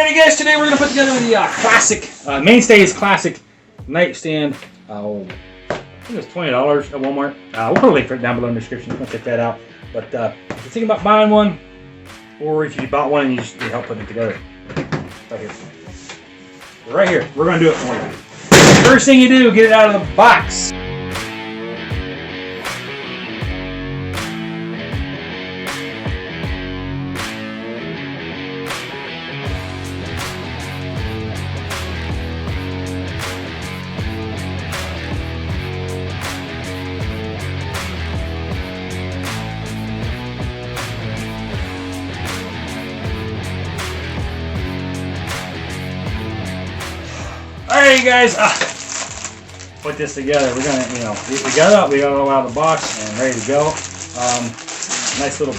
Alrighty guys, today we're going to put together the classic, Mainstays classic nightstand. I think it was $20 at Walmart. We'll put a link for it down below in the description if you want to check that out. But if you're thinking about buying one, or if you bought one and you just need help putting it together, right here, we're going to do it for you. First thing you do, get it out of the box. Alright guys, put this together. We're gonna, we got it all out of the box and ready to go. Nice little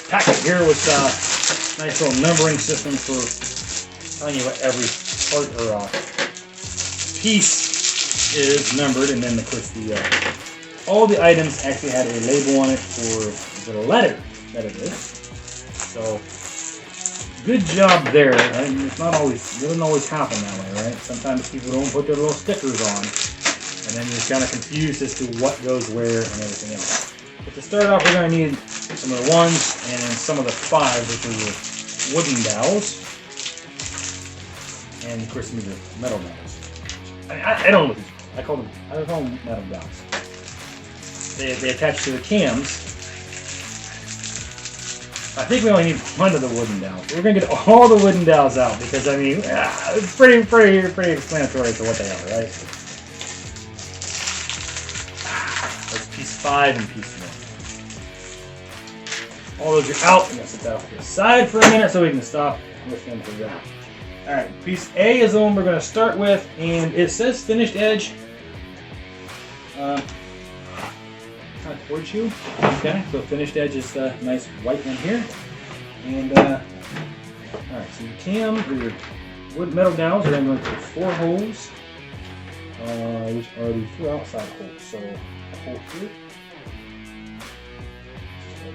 packet here with nice little numbering system for telling you what every part or piece is numbered, and then of course all the items actually had a label on it for the letter that it is. So good job there. It's not always, it doesn't always happen that way, right? Sometimes people don't put their little stickers on, and then you're kind of confused as to what goes where and everything else. But to start off, we're going to need some of the 1s and some of the 5s, which are your wooden dowels, and of course some of the metal dowels. I don't know what these are. I call them metal dowels. They attach to the cams. I think we only need 1 of the wooden dowels. We're going to get all the wooden dowels out because, I mean, it's pretty explanatory as to what they are, right? That's piece 5 and piece 1. All those are out. I'm going to set that off to the side for a minute so we can stop listening to that. Alright, piece A is the one we're going to start with, and it says finished edge. Kind of towards you. Okay, so finished edge is the nice white one here. And alright, so your cam or your wood metal dowels are going to go into 4 holes, which are the 4 outside holes. So a hole here. So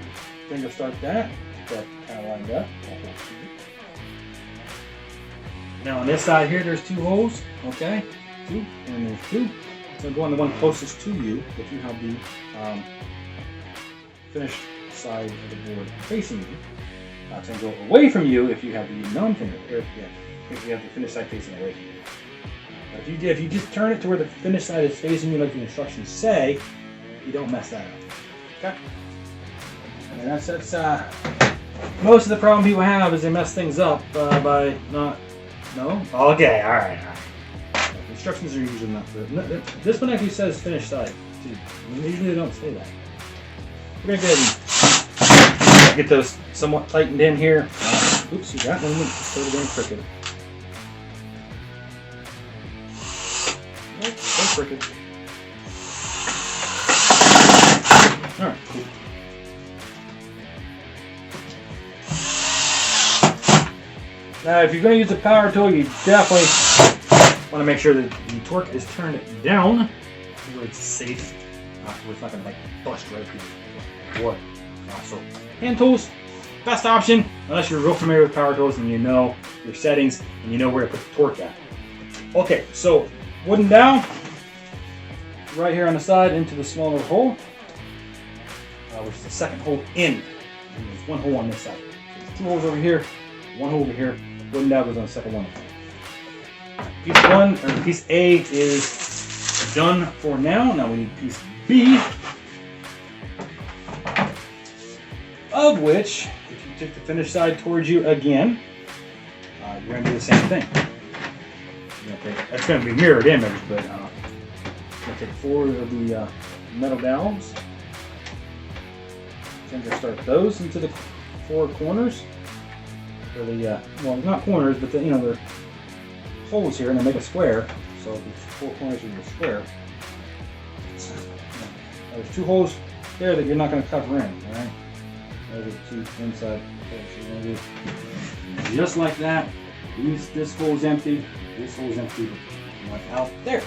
finger start that kind of lined up. Now on this side here, there's 2 holes. Okay, 2, and there's 2. So go on the one closest to you if you have the finished side of the board facing you. It's going to go away from you if you have the non-finished, or if you have the finished side facing away from you. But if you just turn it to where the finished side is facing you like the instructions say, you don't mess that up. Okay? And that's most of the problem people have is they mess things up by not. No? Okay, alright. Instructions are usually not good. This one actually says finished side too. Usually they don't say that. We're gonna go ahead and get those somewhat tightened in here. Oops, you got one. It's totally going crooked. Nope, so crooked. Alright, cool. Now, if you're going to use a power tool, you definitely want to make sure that the torque is turned down where it's safe, where it's not going to bust right through the board. So, hand tools, best option, unless you're real familiar with power tools and you know your settings and you know where to put the torque at. Okay, so wooden dowel, right here on the side into the smaller hole, which is the second hole in. And there's 1 hole on this side. So there's 2 holes over here, 1 hole over here. Wooden dowel goes on the second one. Piece A is done for now. Now we need piece B, of which, if you took the finished side towards you again, you're going to do the same thing. That's going to be mirrored image, but you're going to take 4 of the metal dowels. Then you'll start those into the 4 corners. Or the well, not corners, but the holes here, and they make a square. So the 4 corners of your square. There's 2 holes there that you're not going to cover in, all right? Those are 2 inside holes. So you're going to do just like that. This hole's empty. This hole's empty. Like out there.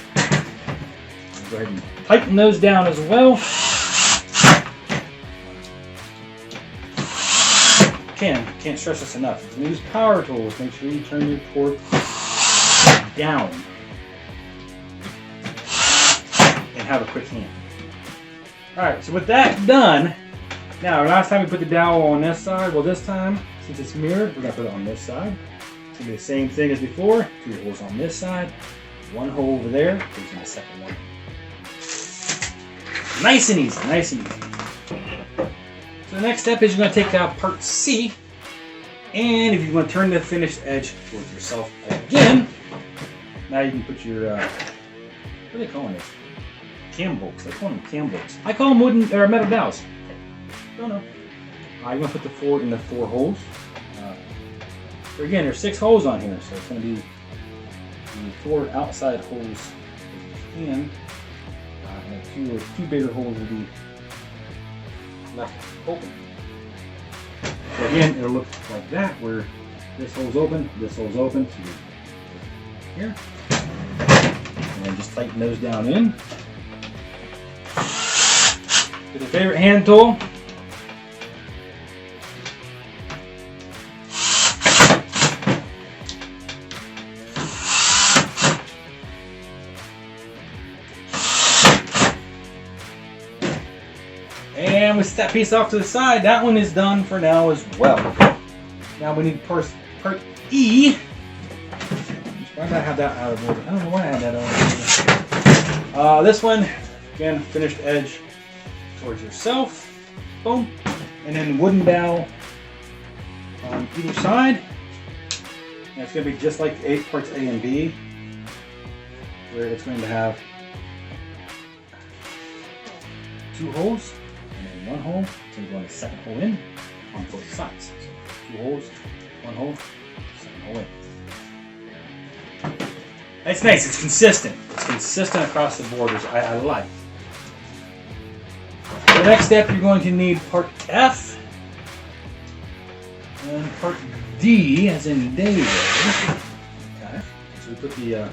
Go ahead and tighten those down as well. can't stress this enough. If you use power tools, make sure you turn your torque down and have a quick hand. Alright, so with that done, now last time we put the dowel on this side, well this time, since it's mirrored, we're going to put it on this side. It's going to be the same thing as before. 2 holes on this side, 1 hole over there, goes in the second one. Nice and easy, nice and easy. So the next step is you're going to take out part C, and if you want to turn the finished edge towards yourself again, now you can put your, what are they calling this? Cam bolts. They call them cam bolts. I call them wooden or metal dowels. Don't know. I'm going to put the 4 in the 4 holes. So again, there's 6 holes on here, so it's going to be the 4 outside holes that you can. And 2 bigger holes will be left open. So again, it'll look like that, where this hole's open, so you're here. And just tighten those down in. Get your favorite hand tool. And we set that piece off to the side. That one is done for now as well. Now we need part E. Why did I have that out of order? I don't know why I had that out of order. This one, again, finished edge towards yourself. Boom. And then wooden dowel on either side. And it's going to be just like the parts A and B, where it's going to have 2 holes. And then 1 hole, so you go in the second hole in on both sides. So 2 holes, 1 hole, second hole in. It's nice, it's consistent. It's consistent across the borders. I like. The next step, you're going to need part F and part D, as in David. Okay, so we put the.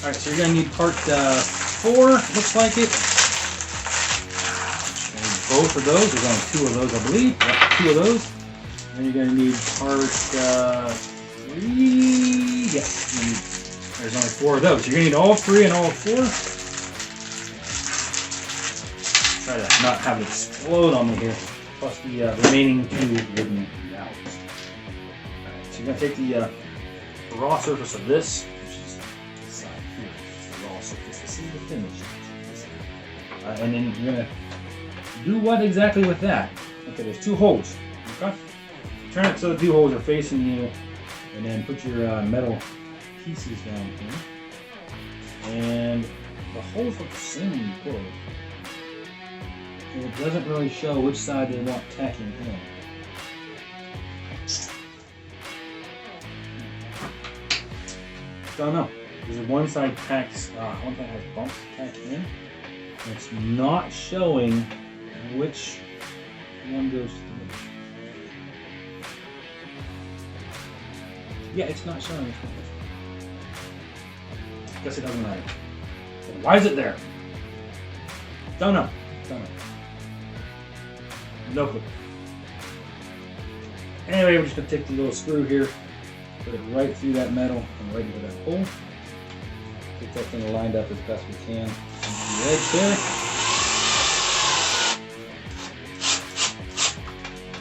Alright, so you're going to need part 4, looks like it. Both of those. There's only 2 of those, I believe. Yep, 2 of those. And then you're going to need part 3. Yeah, there's only 4 of those. You're going to need all 3 and all 4. Try to not have it explode on me here. Plus the remaining 2 wooden dowels. Alright, so you're going to take the raw surface of this, which is this side here. The raw surface. This is the finish. And then you're going to do what exactly with that? Okay, there's 2 holes. Okay? Turn it so the 2 holes are facing you, and then put your metal pieces down here. And the holes look the same when you pull it. And it doesn't really show which side they want tacking in. Don't know. Because one side tacks, one side has bumps tacked in. And it's not showing which one goes through. Yeah, it's not showing which one goes through. Guess it doesn't matter. So why is it there? Don't know. Don't know. No clue. Anyway, we're just going to take the little screw here, put it right through that metal and right into that hole. Get that thing lined up as best we can on the edge there.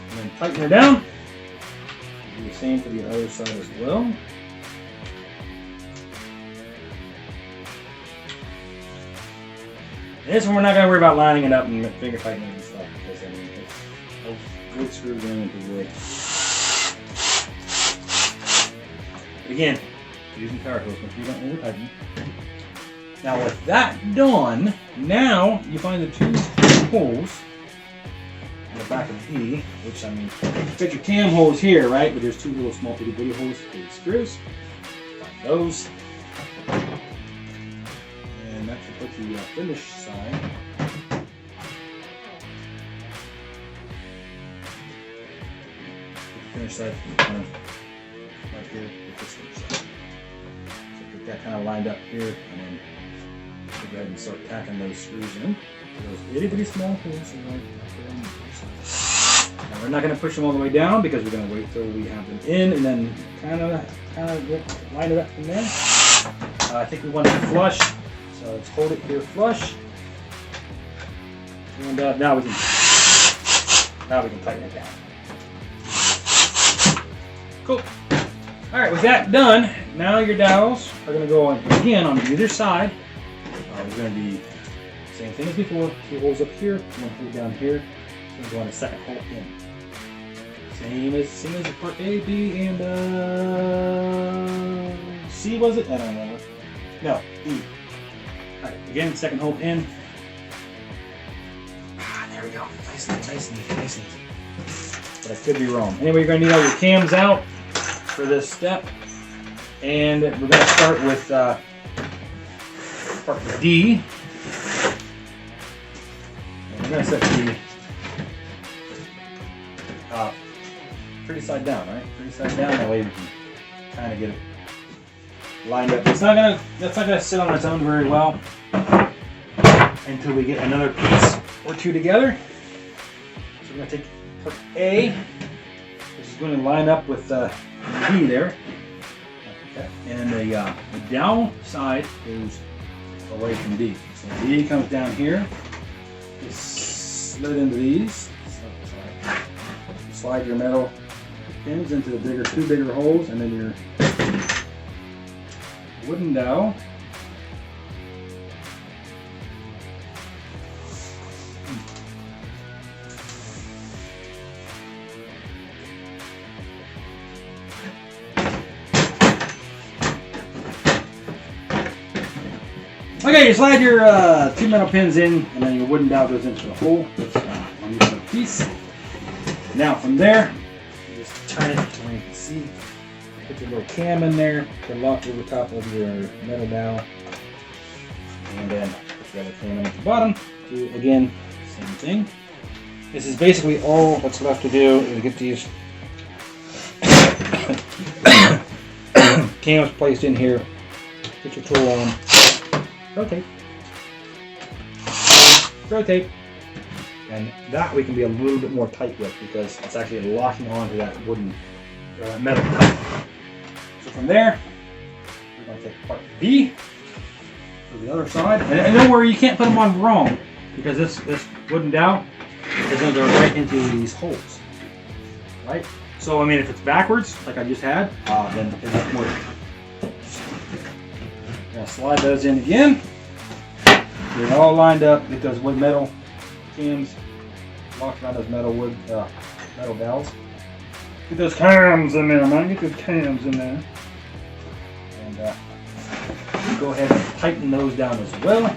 And then tighten her down. Do the same for the other side as well. This one we're not going to worry about lining it up and finger tightening and stuff, because I mean, it's wood screws in into wood. But again, using power tools, make sure you don't over tighten. Now with that done, now you find the 2 holes on the back of D, which I mean, you got your cam holes here, right? But there's 2 little small bitty bitty holes for the screws. Find those. And that should put the finish side. The finish side kind of right here with this finish side. So get that kind of lined up here, and then go ahead and start tacking those screws in. Those itty bitty small holes are right there on the side. Now we're not going to push them all the way down because we're going to wait till we have them in and then kind of line it up from there. I think we want it flush, so let's hold it here flush. And now we can tighten it down. Cool. All right, with that done, now your dowels are going to go on again on either side. We're going to be same thing as before. 2 holes up here, 1 hole down here. We're going to go on a second hole in. Same as part A, B, and C, was it? I don't remember. No, E. All right, again, second hole in. There we go. Nice and easy. But I could be wrong. Anyway, you're going to need all your cams out for this step. And we're going to start with part D. And we're going to set the pretty side down, right? Pretty side down. That way we can kind of get it lined up. That's not gonna sit on its own very well until we get another piece or two together. So we're going to take part A, which is going to line up with D there. Okay. And then the down side goes away from D. So D comes down here. Just slid into these. Slide your metal pins into the two bigger holes, and then your wooden dowel. Okay, you slide your 2 metal pins in, and then your wooden dowel goes into the hole. That's on each other piece. Now from there, you just turn it to where you can see. Put your little cam in there to lock over top of your metal dowel, and then put your other cam in at the bottom. Do again, same thing. This is basically all that's left to do is get these cams placed in here. Put your tool on. Rotate. Rotate. And that we can be a little bit more tight with because it's actually locking onto that wooden metal pipe. So from there, we're going to take part B to the other side. And don't worry, you can't put them on wrong because this wooden dowel is going to go right into these holes. Right? So, I mean, if it's backwards, like I just had, then it doesn't work. Now slide those in again. Get it all lined up. Get those wood metal cams locked around those metal dowels. Get those cams in there, man. Get those cams in there. And go ahead and tighten those down as well.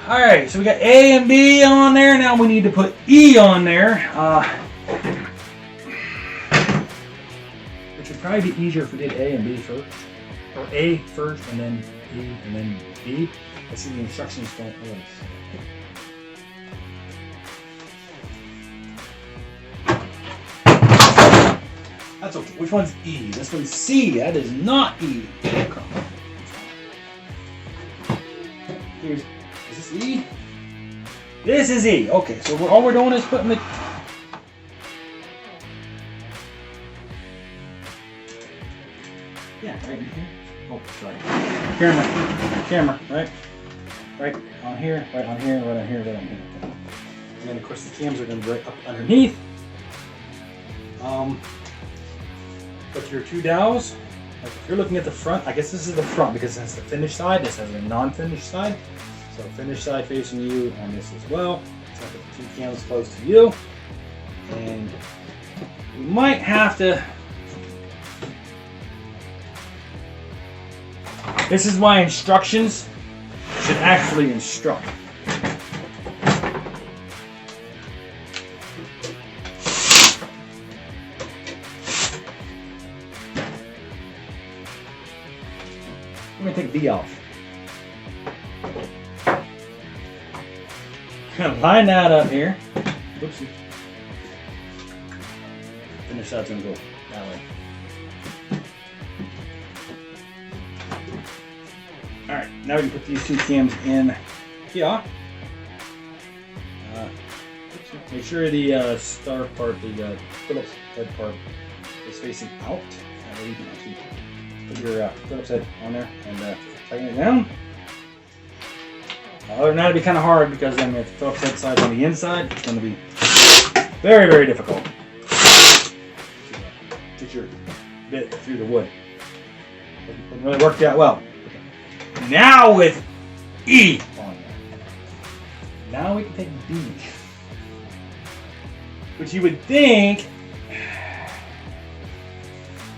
Alright, so we got A and B on there. Now we need to put E on there. Which would probably be easier if we did A and B first. Or A first and then E and then B. Let's see, the instructions don't really say. That's okay. Which one's E? This one's C. That is not E. Here's... Is this E? This is E. Okay, so all we're doing is putting the... Yeah, right in here. Oh, sorry. Camera, right? Right on here, right on here, right on here, right on here. And then, of course, the cams are going to be right up underneath. Put your 2 dowels. Like if you're looking at the front, I guess this is the front because that's the finished side. This has a non-finished side. So finished side facing you on this as well. So put the 2 cams close to you. And you might have to... This is why instructions should actually instruct. I'm going to take B off. Line that up here. Oopsie. Finish side's going to go that way. Now we can put these two cams in here. Make sure the star part, the Phillips head part, is facing out. That way you can actually put your Phillips head on there and tighten it down. Other than that, it'd be kind of hard because then if the Phillips head side's on the inside, it's going to be very, very difficult to get your bit through the wood. It really worked out well. Now with E on there. Now we can take B. Which you would think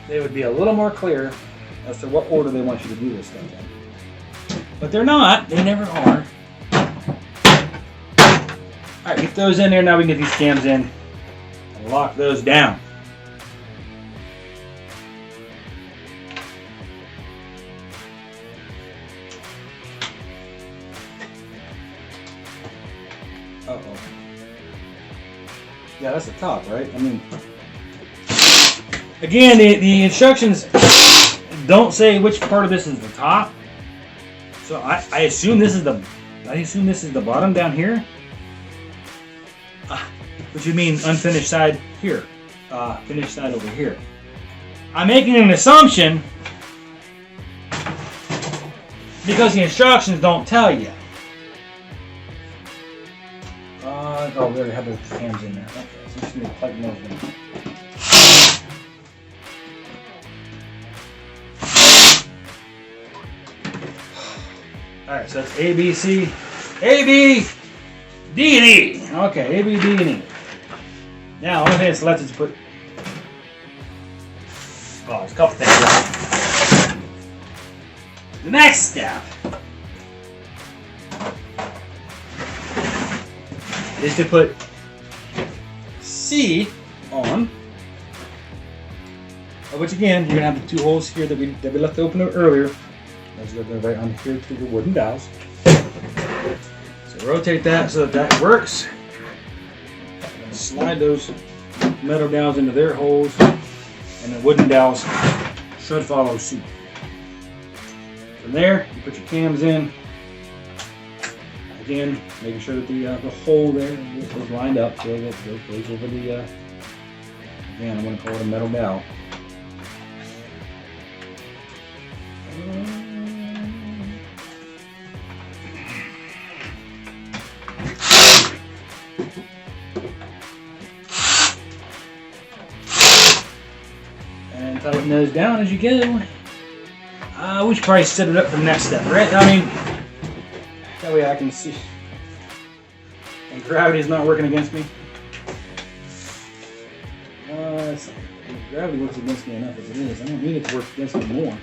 they would be a little more clear as to what order they want you to do this stuff in. But they're not. They never are. Alright, get those in there. Now we can get these cams in and lock those down. Uh-oh. Yeah, that's the top, right? I mean, again, the instructions don't say which part of this is the top. So I assume this is the bottom down here. Which would mean unfinished side here. Finished side over here. I'm making an assumption because the instructions don't tell you. Oh, we already have the cams in there. Okay, so I'm just going to tighten those in. Alright, so that's A, B, C, A, B, D, and E. Okay, A, B, D, and E. Now, only thing that's left is to put... Oh, there's a couple things left. The next step is to put C on, which again, you're going to have the two holes here that we left open earlier. Those are going right on here to the wooden dowels. So rotate that so that works. Slide those metal dowels into their holes, and the wooden dowels should follow suit. From there, you put your cams in. Again, making sure that the hole there is lined up so that it goes over the, again, I'm going to call it a metal dowel. And tighten those down as you go. We should probably set it up for the next step, right? I mean, that way I can see. And gravity's not working against me. Gravity works against me enough as it is. I don't need it to work against me more.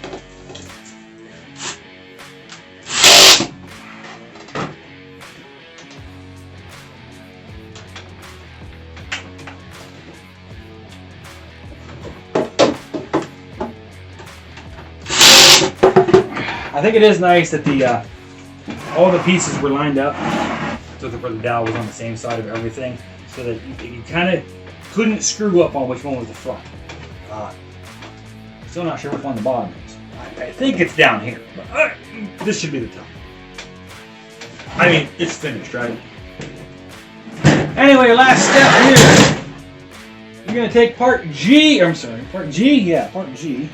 I think it is nice that all the pieces were lined up so that the dowel was on the same side of everything, so that you kind of couldn't screw up on which one was the front. Still not sure which one the bottom is. I think it's down here, but this should be the top. I mean, it's finished, right? Anyway, last step here. You're going to take part G. I'm sorry, part G? Yeah, part G.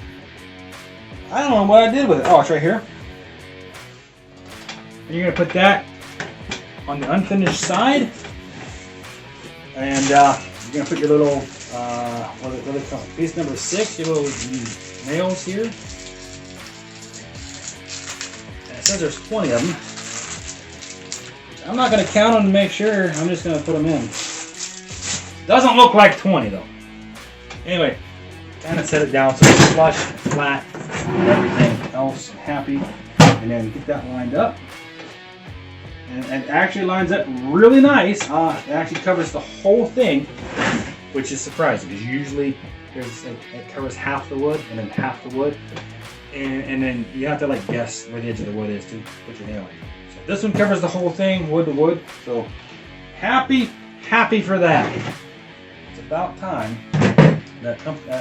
I don't know what I did with it. Oh, it's right here. And you're going to put that on the unfinished side. And you're going to put your little, what do they call it? Piece number 6, your little nails here. And it says there's 20 of them. I'm not going to count them to make sure. I'm just going to put them in. Doesn't look like 20 though. Anyway, kind of set it down so it's flush, flat, and everything else happy. And then get that lined up. And it actually lines up really nice. It actually covers the whole thing, which is surprising because usually it covers half the wood and then half the wood. And then you have to like guess where the edge of the wood is to put your nail in. So this one covers the whole thing, wood to wood. So happy for that. It's about time that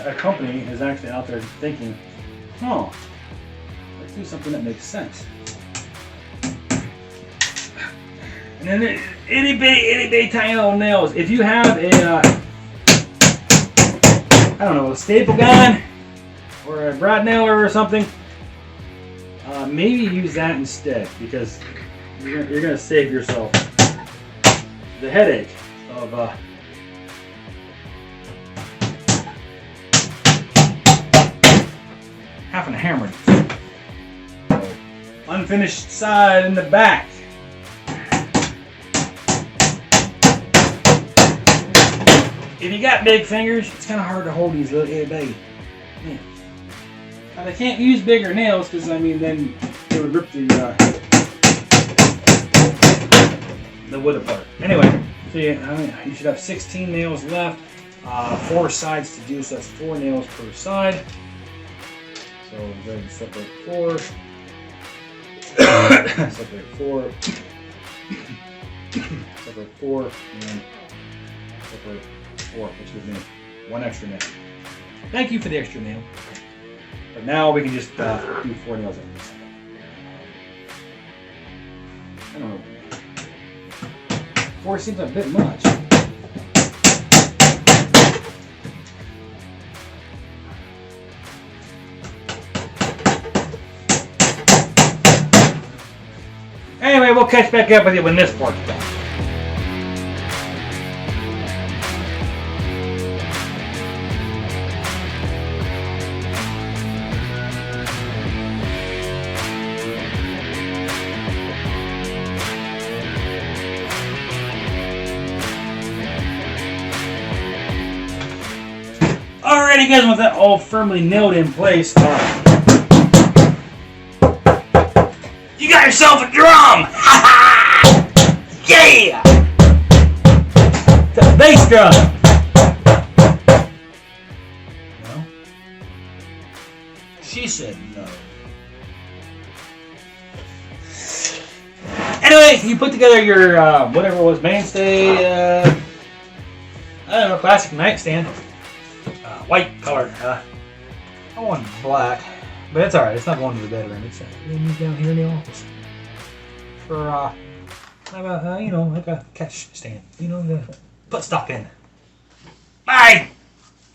a company is actually out there thinking, oh, let's do something that makes sense. And then itty bitty tiny little nails. If you have a, I don't know, a staple gun or a brad nailer or something, maybe use that instead, because you're gonna save yourself the headache of having to hammer it. So, unfinished side in the back. If you got big fingers, it's kind of hard to hold these little itty bitty. Yeah. Now they can't use bigger nails because I mean then they would rip the wood apart. Anyway, so you should have 16 nails left, 4 sides to do, so that's 4 nails per side. So go ahead and separate 4, separate 4, separate 4, and separate 4, which gives me 1 extra nail. Thank you for the extra nail. But now we can just do 4 nails on this side. I don't know. 4 seems a bit much. Anyway, we'll catch back up with you when this part's done. Alrighty guys, with that all firmly nailed in place, you got yourself a drum! Yeah! It's a bass drum! No? She said no. Anyway, you put together your, whatever it was, Mainstay, I don't know, classic nightstand. White color. I want black, but it's alright. It's not going to the bedroom. It's down here in the office for how about you know, like a catch stand. You know, to put stuff in. Bye.